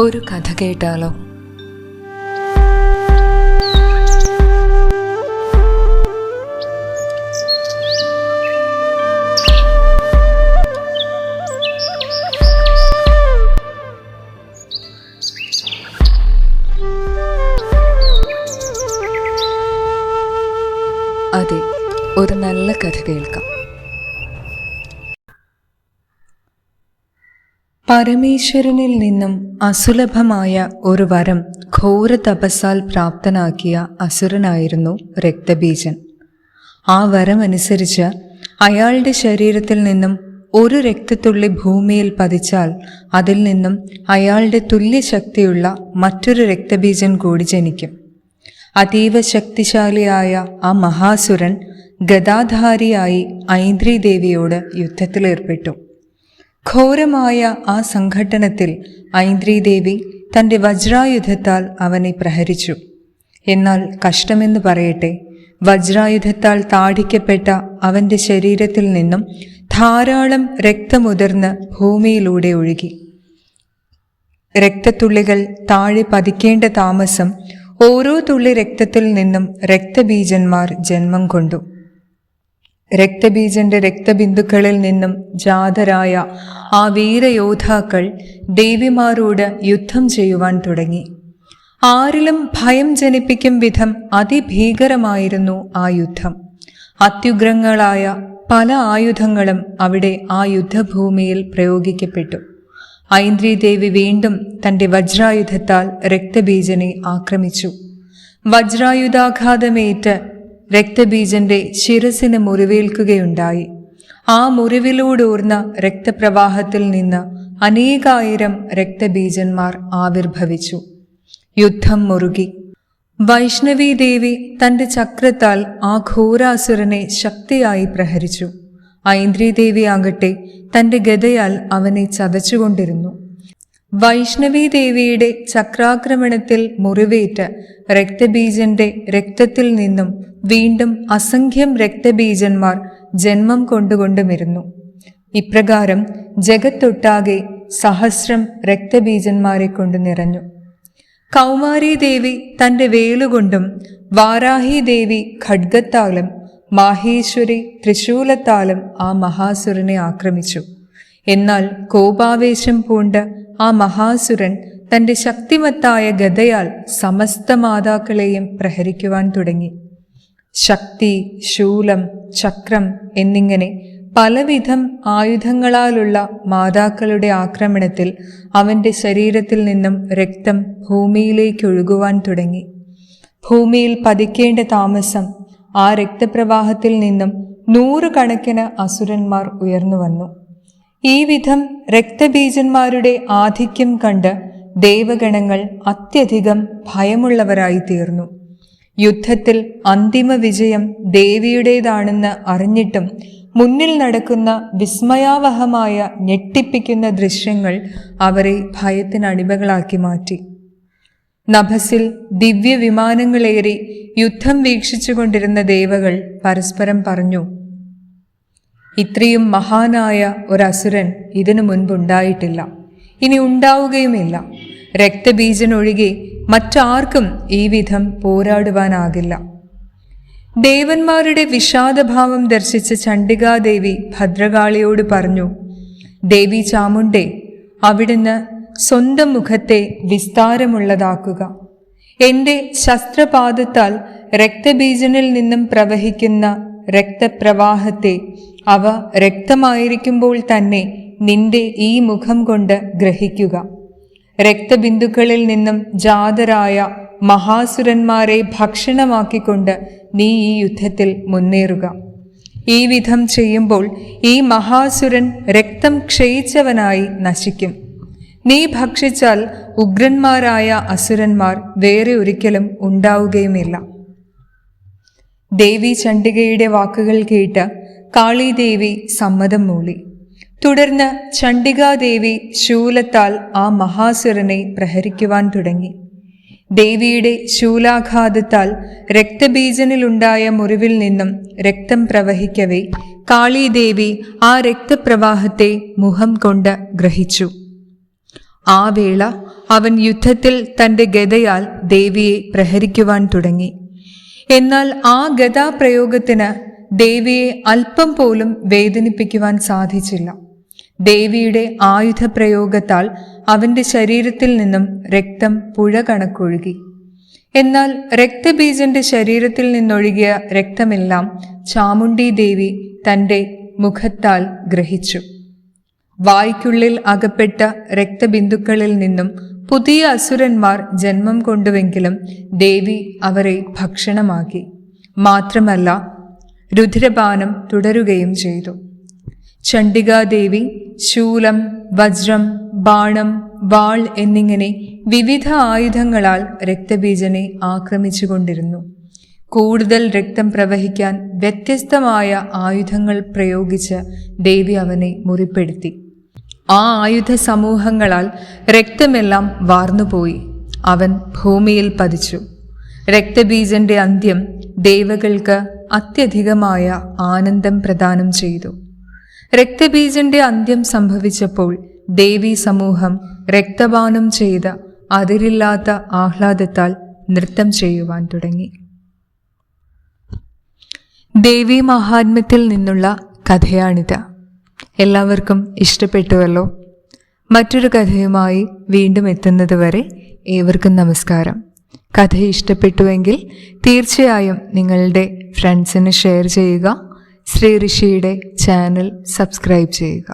ഒരു കഥ കേട്ടാലോ? അതെ, ഒരു നല്ല കഥ കേൾക്കാം. പരമേശ്വരനിൽ നിന്നും അസുലഭമായ ഒരു വരം ഘോര തപസ്സാൽ പ്രാപ്തനാക്കിയ അസുരനായിരുന്നു രക്തബീജൻ. ആ വരമനുസരിച്ച് അയാളുടെ ശരീരത്തിൽ നിന്നും ഒരു രക്തത്തുള്ളി ഭൂമിയിൽ പതിച്ചാൽ അതിൽ നിന്നും അയാളുടെ തുല്യശക്തിയുള്ള മറ്റൊരു രക്തബീജൻ കൂടി ജനിക്കും. അതീവ ശക്തിശാലിയായ ആ മഹാസുരൻ ഗദാധാരിയായി ഐന്ദ്രീദേവിയോട് യുദ്ധത്തിലേർപ്പെട്ടു. ഘോരമായ ആ സംഘട്ടനത്തിൽ ഐന്ദ്രീദേവി തൻ്റെ വജ്രായുധത്താൽ അവനെ പ്രഹരിച്ചു. എന്നാൽ കഷ്ടമെന്ന് പറയട്ടെ, വജ്രായുധത്താൽ താടിക്കപ്പെട്ട അവൻ്റെ ശരീരത്തിൽ നിന്നും ധാരാളം രക്തമുതിർന്ന് ഭൂമിയിലൂടെ ഒഴുകി. രക്തത്തുള്ളികൾ താഴെ പതിക്കേണ്ട താമസം ഓരോ തുള്ളി രക്തത്തിൽ നിന്നും രക്തബീജന്മാർ ജന്മം കൊണ്ടു. രക്തബീജന്റെ രക്തബിന്ദുക്കളിൽ നിന്നും ജാതരായ ആ വീരയോദ്ധാക്കൾ ദേവിമാരോട് യുദ്ധം ചെയ്യുവാൻ തുടങ്ങി. ആരിലും ഭയം ജനിപ്പിക്കും വിധം അതിഭീകരമായിരുന്നു ആ യുദ്ധം. അത്യുഗ്രങ്ങളായ പല ആയുധങ്ങളും അവിടെ ആ യുദ്ധഭൂമിയിൽ പ്രയോഗിക്കപ്പെട്ടു. ഐന്ദ്രീദേവി വീണ്ടും തൻ്റെ വജ്രായുധത്താൽ രക്തബീജനെ ആക്രമിച്ചു. വജ്രായുധാഘാതമേറ്റ് രക്തബീജന്റെ ശിരസിന് മുറിവേൽക്കുകയുണ്ടായി. ആ മുറിവിലൂടൂർന്ന രക്തപ്രവാഹത്തിൽ നിന്ന് അനേകായിരം രക്തബീജന്മാർ ആവിർഭവിച്ചു. യുദ്ധം മുറുകി. വൈഷ്ണവീദേവി തൻ്റെ ചക്രത്താൽ ആ ഘോരാസുരനെ ശക്തിയായി പ്രഹരിച്ചു. ഐന്ദ്രീദേവിയാകട്ടെ തൻ്റെ ഗദയാൽ അവനെ ചതച്ചുകൊണ്ടിരുന്നു. വൈഷ്ണവീദേവിയുടെ ചക്രാക്രമണത്തിൽ മുറിവേറ്റ് രക്തബീജന്റെ രക്തത്തിൽ നിന്നും വീണ്ടും അസംഖ്യം രക്തബീജന്മാർ ജന്മം കൊണ്ടുകൊണ്ടുമിരുന്നു. ഇപ്രകാരം ജഗത്തൊട്ടാകെ സഹസ്രം രക്തബീജന്മാരെ കൊണ്ട് നിറഞ്ഞു. കൗമാരീദേവി തൻ്റെ വേലുകൊണ്ടും വാരാഹിദേവി ഖഡ്ഗത്താലും മാഹേശ്വരി ത്രിശൂലത്താലും ആ മഹാസുരനെ ആക്രമിച്ചു. എന്നാൽ കോപാവേശം പൂണ്ട് ആ മഹാസുരൻ തൻ്റെ ശക്തിമത്തായ ഗദയാൽ സമസ്ത മാതാക്കളെയും പ്രഹരിക്കുവാൻ തുടങ്ങി. ശക്തി, ശൂലം, ചക്രം എന്നിങ്ങനെ പലവിധം ആയുധങ്ങളാലുള്ള മാതാക്കളുടെ ആക്രമണത്തിൽ അവൻ്റെ ശരീരത്തിൽ നിന്നും രക്തം ഭൂമിയിലേക്കൊഴുകുവാൻ തുടങ്ങി. ഭൂമിയിൽ പതിക്കേണ്ട താമസം ആ രക്തപ്രവാഹത്തിൽ നിന്നും 100 കണക്കിന് അസുരന്മാർ ഉയർന്നു വന്നു. ഈ വിധം രക്തബീജന്മാരുടെ ആധിക്യം കണ്ട് ദേവഗണങ്ങൾ അത്യധികം ഭയമുള്ളവരായി തീർന്നു. യുദ്ധത്തിൽ അന്തിമ വിജയം ദേവിയുടേതാണെന്ന് അറിഞ്ഞിട്ടും മുന്നിൽ നടക്കുന്ന വിസ്മയാവഹമായ ഞെട്ടിപ്പിക്കുന്ന ദൃശ്യങ്ങൾ അവരെ ഭയത്തിനടിമകളാക്കി മാറ്റി. നഭസിൽ ദിവ്യവിമാനങ്ങളേറി യുദ്ധം വീക്ഷിച്ചുകൊണ്ടിരുന്ന ദേവകൾ പരസ്പരം പറഞ്ഞു, ഇത്രയും മഹാനായ ഒരസുരൻ ഇതിനു മുൻപുണ്ടായിട്ടില്ല, ഇനി ഉണ്ടാവുകയുമില്ല. രക്തബീജനൊഴികെ മറ്റാർക്കും ഈ വിധം പോരാടുവാനാകില്ല. ദേവന്മാരുടെ വിഷാദഭാവം ദർശിച്ച ചണ്ഡികാദേവി ഭദ്രകാളിയോട് പറഞ്ഞു, ദേവി ചാമുണ്ഡേ, അവിടുന്ന് സ്വന്തം മുഖത്തെ വിസ്താരമുള്ളതാക്കുക. എൻ്റെ ശസ്ത്രപാദത്താൽ രക്തബീജനിൽ നിന്നും പ്രവഹിക്കുന്ന രക്തപ്രവാഹത്തെ അവ രക്തമായിരിക്കുമ്പോൾ തന്നെ നിന്റെ ഈ മുഖം കൊണ്ട് ഗ്രഹിക്കുക. രക്തബിന്ദുക്കളിൽ നിന്നും ജാതരായ മഹാസുരന്മാരെ ഭക്ഷണമാക്കിക്കൊണ്ട് നീ ഈ യുദ്ധത്തിൽ മുന്നേറുക. ഈ വിധം ചെയ്യുമ്പോൾ ഈ മഹാസുരൻ രക്തം ക്ഷയിച്ചവനായി നശിക്കും. നീ ഭക്ഷിച്ചാൽ ഉഗ്രന്മാരായ അസുരന്മാർ വേറെ ഒരിക്കലും ഉണ്ടാവുകയുമില്ല. ദേവി ചണ്ഡികയുടെ വാക്കുകൾ കേട്ട് കാളീദേവി സമ്മതം മൂളി. തുടർന്ന് ചണ്ഡികാദേവി ശൂലത്താൽ ആ മഹാസുരനെ പ്രഹരിക്കുവാൻ തുടങ്ങി. ദേവിയുടെ ശൂലാഘാതത്താൽ രക്തബീജനിലുണ്ടായ മുറിവിൽ നിന്നും രക്തം പ്രവഹിക്കവേ കാളീദേവി ആ രക്തപ്രവാഹത്തെ മുഖം കൊണ്ട് ഗ്രഹിച്ചു. ആ വേള അവൻ യുദ്ധത്തിൽ തൻ്റെ ഗദയാൽ ദേവിയെ പ്രഹരിക്കുവാൻ തുടങ്ങി. എന്നാൽ ആ ഗദാപ്രയോഗത്തിന് ദേവിയെ അല്പം പോലും വേദനിപ്പിക്കുവാൻ സാധിച്ചില്ല. ദേവിയുടെ ആയുധപ്രയോഗത്താൽ അവൻ്റെ ശരീരത്തിൽ നിന്നും രക്തം പുഴ കണക്കൊഴുകി. എന്നാൽ രക്തബീജന്റെ ശരീരത്തിൽ നിന്നൊഴുകിയ രക്തമെല്ലാം ചാമുണ്ഡി ദേവി തൻ്റെ മുഖത്താൽ ഗ്രഹിച്ചു. വായ്ക്കുള്ളിൽ അകപ്പെട്ട രക്തബിന്ദുക്കളിൽ നിന്നും പുതിയ അസുരന്മാർ ജന്മം കൊണ്ടുവെങ്കിലും ദേവി അവരെ ഭക്ഷണമാക്കി. മാത്രമല്ല, രുധിരപാനം തുടരുകയും ചെയ്തു. ചണ്ഡികാദേവി ശൂലം, വജ്രം, ബാണം, വാൾ എന്നിങ്ങനെ വിവിധ ആയുധങ്ങളാൽ രക്തബീജനെ ആക്രമിച്ചുകൊണ്ടിരുന്നു. കൂടുതൽ രക്തം പ്രവഹിക്കാൻ വ്യത്യസ്തമായ ആയുധങ്ങൾ പ്രയോഗിച്ച് ദേവി അവനെ മുറിപ്പെടുത്തി. ആ ആയുധ സമൂഹങ്ങളാൽ രക്തമെല്ലാം വാർന്നുപോയി. അവൻ ഭൂമിയിൽ പതിച്ചു. രക്തബീജന്റെ അന്ത്യം ദേവകൾക്ക് അത്യധികമായ ആനന്ദം പ്രദാനം ചെയ്തു. രക്തബീജന്റെ അന്ത്യം സംഭവിച്ചപ്പോൾ ദേവീ സമൂഹം രക്തപാനം ചെയ്ത അതിരില്ലാത്ത ആഹ്ലാദത്താൽ നൃത്തം ചെയ്യുവാൻ തുടങ്ങി. ദേവീ മഹാത്മ്യത്തിൽ നിന്നുള്ള കഥയാണിത്. എല്ലാവർക്കും ഇഷ്ടപ്പെട്ടുവല്ലോ. മറ്റൊരു കഥയുമായി വീണ്ടും എത്തുന്നതുവരെ ഏവർക്കും നമസ്കാരം. കഥ ഇഷ്ടപ്പെട്ടുവെങ്കിൽ തീർച്ചയായും നിങ്ങളുടെ ഫ്രണ്ട്സിന് ഷെയർ ചെയ്യുക. ശ്രീ ഋഷിയുടെ ചാനൽ സബ്സ്ക്രൈബ് ചെയ്യുക.